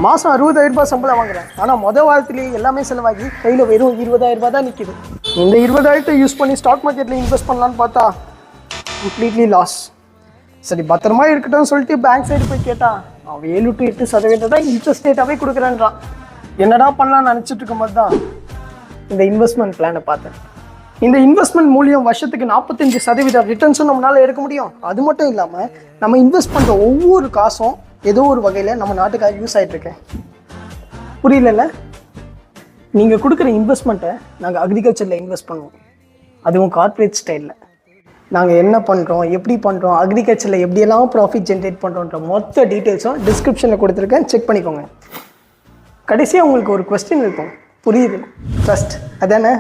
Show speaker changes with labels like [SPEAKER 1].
[SPEAKER 1] மாதம் 60,000 ரூபாய் சம்பளம் வாங்குறேன். ஆனால் வாரத்திலேயே எல்லாமே செலவாகி கையில் வெறும் 20,000 ரூபாய் தான் நிற்கிது. இந்த 20,000 யூஸ் பண்ணி ஸ்டாக் மார்க்கெட்டில் இன்வெஸ்ட் பண்ணலான்னு பார்த்தா கம்ப்ளீட்லி லாஸ். சரி பத்திரமா இருக்கட்டும்னு சொல்லிட்டு பேங்க் சைடு போய் கேட்டால் அவன் 7 to 8% தான் இன்ட்ரெஸ்ட் ரேட்டாகவே கொடுக்குறேன்றான். என்னடா பண்ணலான்னு நினச்சிட்டு இருக்கும்போது தான் இந்த இன்வெஸ்ட்மெண்ட் பிளானை பார்த்தேன். இந்த இன்வெஸ்ட்மெண்ட் மூலியம் வருஷத்துக்கு 45% ரிட்டர்ன்ஸும் நம்மளால் எடுக்க முடியும். அது மட்டும் இல்லாமல் நம்ம இன்வெஸ்ட் பண்ணுற ஒவ்வொரு காசும் ஏதோ ஒரு வகையில் நம்ம நாட்டுக்காக யூஸ் ஆகிட்டுருக்கேன். புரியல? நீங்கள் கொடுக்குற இன்வெஸ்ட்மெண்ட்டை நாங்கள் அக்ரிகல்ச்சரில் இன்வெஸ்ட் பண்ணுவோம், அதுவும் கார்ப்பரேட் ஸ்டைலில். நாங்கள் என்ன பண்ணுறோம், எப்படி பண்ணுறோம், அக்ரிகல்ச்சரில் எப்படியெல்லாம் ப்ராஃபிட் ஜென்ரேட் பண்ணுறோன்ற மொத்த டீட்டெயில்ஸும் டிஸ்கிரிப்ஷனில் கொடுத்துருக்கேன், செக் பண்ணிக்கோங்க. கடைசியாக உங்களுக்கு ஒரு கொஸ்டின் இருக்கும், புரியுது? ட்ரஸ்ட் அதானே?